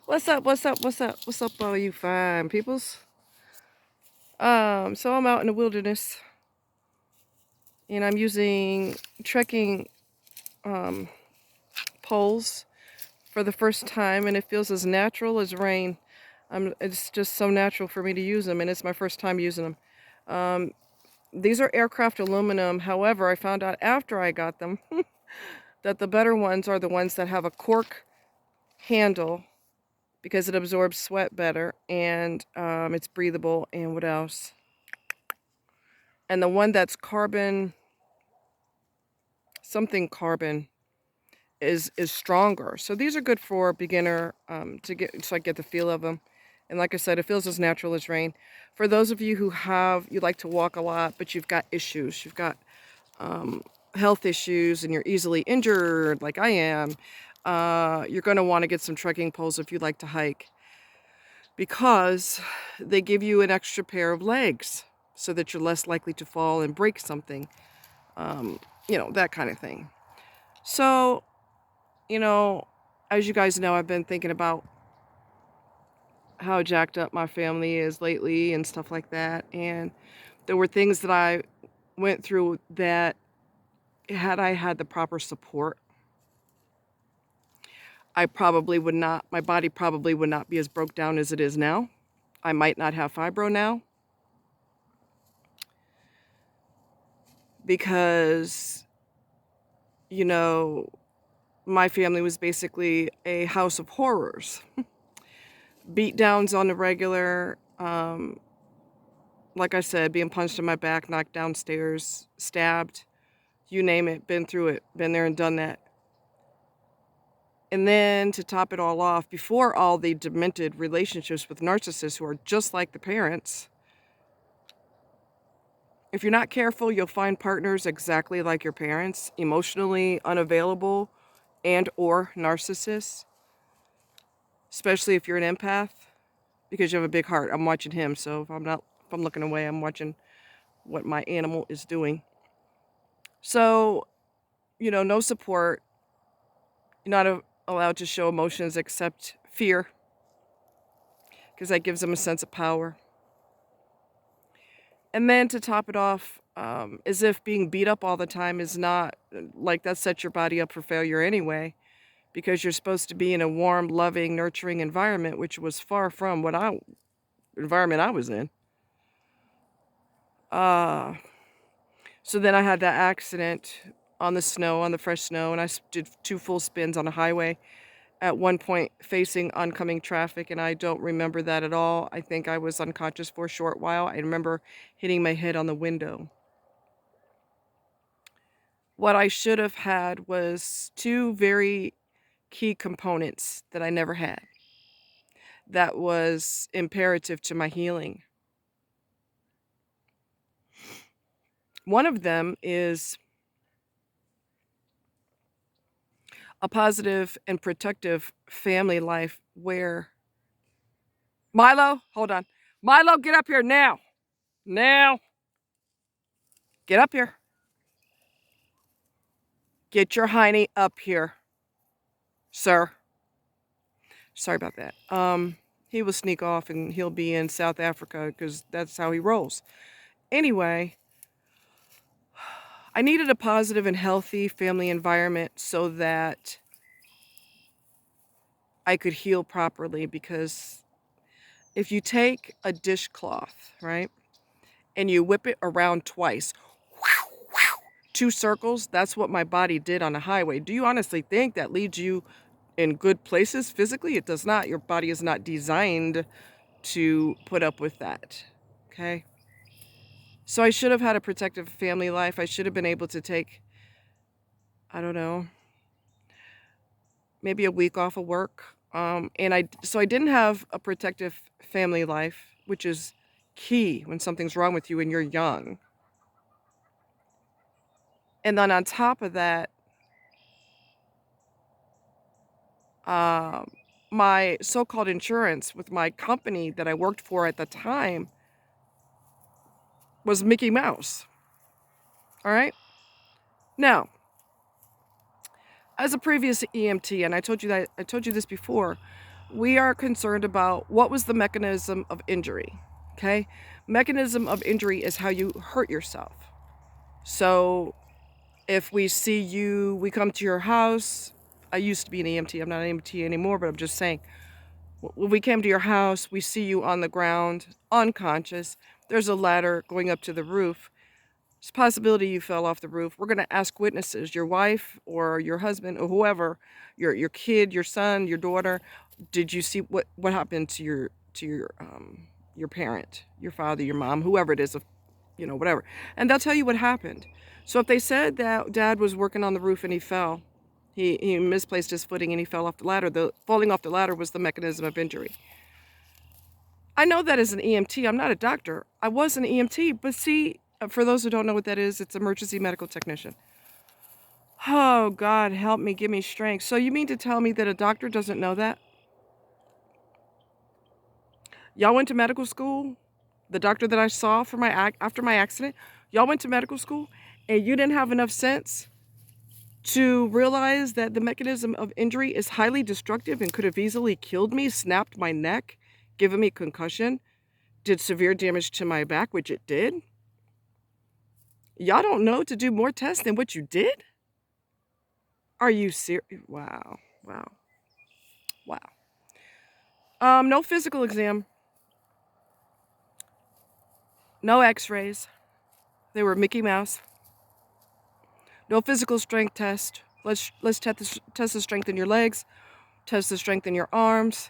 What's up? What's up? What's up? What's up, all you fine peoples? So I'm out in the wilderness, and I'm using trekking um, poles for the first time, and it feels as natural as rain. It's just so natural for me to use them, and it's my first time using them. Um, these are aircraft aluminum. However, I found out after I got them that the better ones are the ones that have a cork handle because it absorbs sweat better, and it's breathable. And what else? And the one that's carbon, something carbon, is stronger. So these are good for a beginner, so I get the feel of them. And like I said, it feels as natural as rain. For those of you you like to walk a lot, but you've got issues, you've got health issues, and you're easily injured, like I am, you're going to want to get some trekking poles if you like to hike, because they give you an extra pair of legs so that you're less likely to fall and break something, that kind of thing. So, as you guys know, I've been thinking about how jacked up my family is lately and stuff like that. And there were things that I went through that, had I had the proper support, my body probably would not be as broke down as it is now. I might not have fibro now because, my family was basically a house of horrors. Beat downs on the regular, like I said, being punched in my back, knocked downstairs, stabbed, you name it, been through it, been there and done that. And then to top it all off, before all the demented relationships with narcissists who are just like the parents, if you're not careful, you'll find partners exactly like your parents, emotionally unavailable and or narcissists, especially if you're an empath, because you have a big heart. I'm watching him, so if I'm looking away, I'm watching what my animal is doing. So, no support. You're not allowed to show emotions except fear, because that gives them a sense of power. And then to top it off, as if being beat up all the time is not, like, that sets your body up for failure anyway, because you're supposed to be in a warm, loving, nurturing environment, which was far from environment I was in. So then I had that accident on the fresh snow, and I did 2 full spins on a highway, at one point facing oncoming traffic, and I don't remember that at all. I think I was unconscious for a short while. I remember hitting my head on the window. What I should have had was 2 very key components that I never had. That was imperative to my healing. One of them is a positive and protective family life where Milo, hold on. Milo, get up here now. Now. Get up here. Get your hiney up here, sir. Sorry about that. He will sneak off and he'll be in South Africa because that's how he rolls. Anyway, I needed a positive and healthy family environment so that I could heal properly, because if you take a dishcloth, right, and you whip it around twice, 2 circles, that's what my body did on a highway. Do you honestly think that leads you in good places physically? It does not. Your body is not designed to put up with that, okay? So I should have had a protective family life. I should have been able to take, I don't know, maybe a week off of work. So I didn't have a protective family life, which is key when something's wrong with you and you're young. And then on top of that, my so-called insurance with my company that I worked for at the time was Mickey Mouse. All right? Now, as a previous EMT, and I told you this before, we are concerned about what was the mechanism of injury. Okay? Mechanism of injury is how you hurt yourself. So if we see you, we come to your house. I used to be an EMT. I'm not an EMT anymore, but I'm just saying. When we came to your house, we see you on the ground, unconscious. There's a ladder going up to the roof. There's a possibility you fell off the roof. We're going to ask witnesses, your wife or your husband or whoever, your kid, your son, your daughter. Did you see what happened to your parent, your father, your mom, whoever it is, whatever. And they'll tell you what happened. So if they said that dad was working on the roof and he fell, he misplaced his footing and he fell off the ladder, the falling off the ladder was the mechanism of injury. I know that as an EMT. I'm not a doctor. I was an EMT, but see, for those who don't know what that is, it's emergency medical technician. Oh, God, help me, give me strength. So you mean to tell me that a doctor doesn't know that? Y'all went to medical school? The doctor that I saw for after my accident, y'all went to medical school and you didn't have enough sense to realize that the mechanism of injury is highly destructive and could have easily killed me, snapped my neck, given me concussion, did severe damage to my back, which it did? Y'all don't know to do more tests than what you did? Are you serious? Wow. No physical exam. No x-rays. They were Mickey Mouse. No physical strength test. Let's test the strength in your legs. Test the strength in your arms.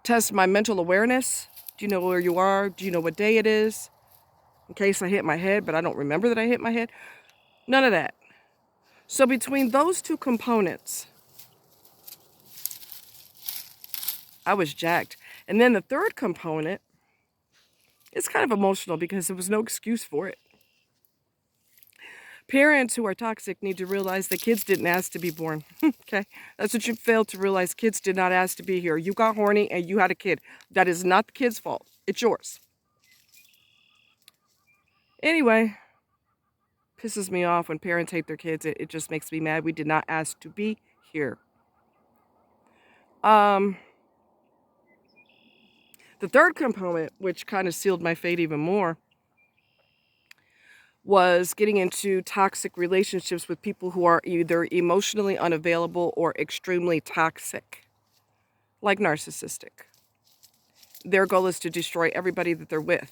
Test my mental awareness. Do you know where you are? Do you know what day it is? In case I hit my head, but I don't remember that I hit my head. None of that. So between those two components, I was jacked. And then the third component, it's kind of emotional because there was no excuse for it. Parents who are toxic need to realize that kids didn't ask to be born. Okay? That's what you failed to realize. Kids did not ask to be here. You got horny and you had a kid. That is not the kid's fault. It's yours. Anyway, pisses me off when parents hate their kids. It just makes me mad. We did not ask to be here. The third component, which kind of sealed my fate even more, was getting into toxic relationships with people who are either emotionally unavailable or extremely toxic, like narcissistic. Their goal is to destroy everybody that they're with.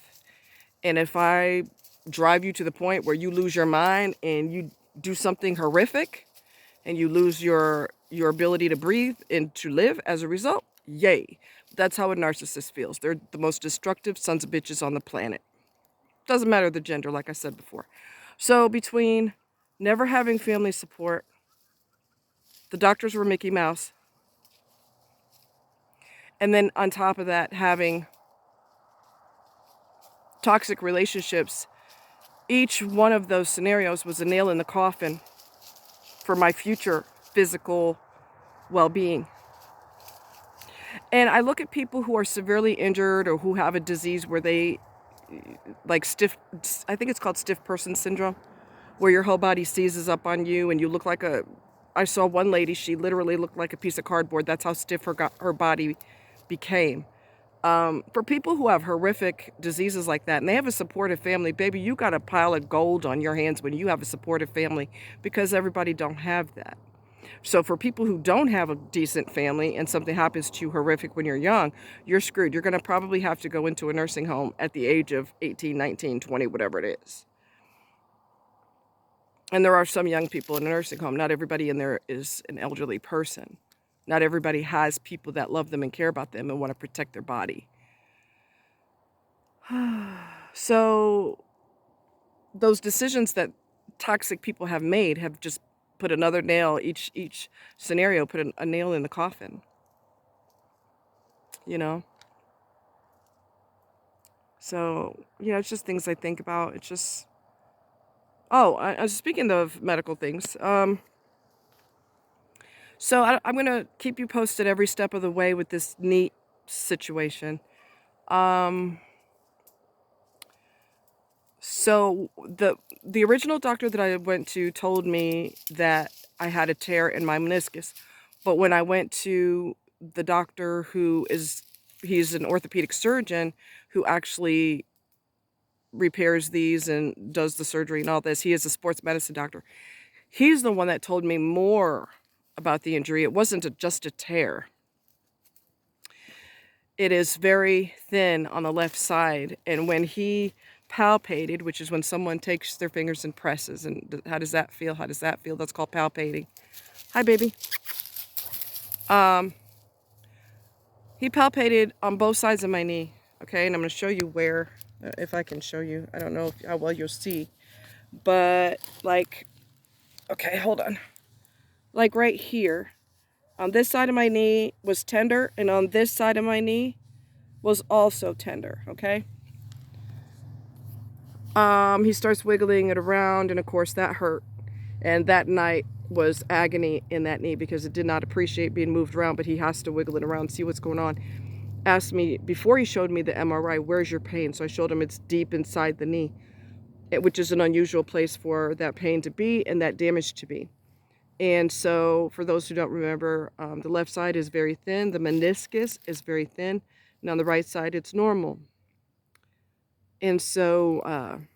And if I drive you to the point where you lose your mind and you do something horrific and you lose your ability to breathe and to live as a result, yay. That's how a narcissist feels. They're the most destructive sons of bitches on the planet. Doesn't matter the gender, like I said before. So between never having family support, the doctors were Mickey Mouse, and then on top of that, having toxic relationships, each one of those scenarios was a nail in the coffin for my future physical well-being. And I look at people who are severely injured or who have a disease where they, like I think it's called stiff person syndrome, where your whole body seizes up on you and you look like I saw one lady, she literally looked like a piece of cardboard. That's how stiff her body became. For people who have horrific diseases like that and they have a supportive family, baby, you got a pile of gold on your hands when you have a supportive family, because everybody don't have that. So for people who don't have a decent family and something happens to you horrific when you're young, you're screwed. You're going to probably have to go into a nursing home at the age of 18, 19, 20, whatever it is. And there are some young people in a nursing home. Not everybody in there is an elderly person. Not everybody has people that love them and care about them and want to protect their body. So those decisions that toxic people have made have just put another nail, each scenario put a nail in the coffin. So, it's just things I think about. It's just, speaking of medical things, so I'm going to keep you posted every step of the way with this neat situation. So the original doctor that I went to told me that I had a tear in my meniscus, But when I went to the doctor he's an orthopedic surgeon who actually repairs these and does the surgery and all this. He is a sports medicine doctor. He's the one that told me more about the injury. It wasn't just a tear. It is very thin on the left side. And when he palpated, which is when someone takes their fingers and presses, and how does that feel? How does that feel? That's called palpating. Hi, baby. He palpated on both sides of my knee. Okay, and I'm going to show you where, if I can show you. I don't know how well you'll see. But, like, okay, hold on. Like right here, on this side of my knee was tender, and on this side of my knee was also tender, okay? He starts wiggling it around, and of course that hurt. And that night was agony in that knee because it did not appreciate being moved around, but he has to wiggle it around, see what's going on. Asked me, before he showed me the MRI, where's your pain? So I showed him it's deep inside the knee, which is an unusual place for that pain to be and that damage to be. And so for those who don't remember, the left side is very thin, the meniscus is very thin, and on the right side it's normal. And so,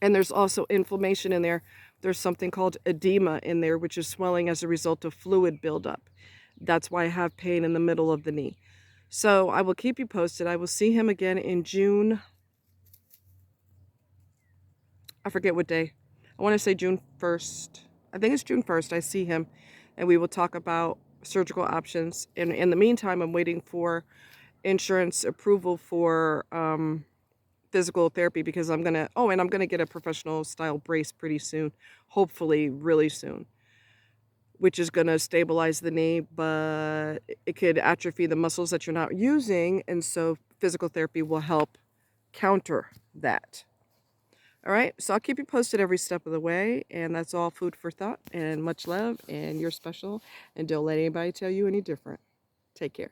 and there's also inflammation in there. There's something called edema in there, which is swelling as a result of fluid buildup. That's why I have pain in the middle of the knee. So I will keep you posted. I will see him again in June. I forget what day. I want to say June 1st. I think it's June 1st. I see him, and we will talk about surgical options. And in the meantime, I'm waiting for insurance approval for physical therapy because I'm gonna. Oh, and I'm gonna get a professional style brace pretty soon. Hopefully, really soon. Which is gonna stabilize the knee, but it could atrophy the muscles that you're not using, and so physical therapy will help counter that. All right, so I'll keep you posted every step of the way, and that's all food for thought, and much love, and you're special, and don't let anybody tell you any different. Take care.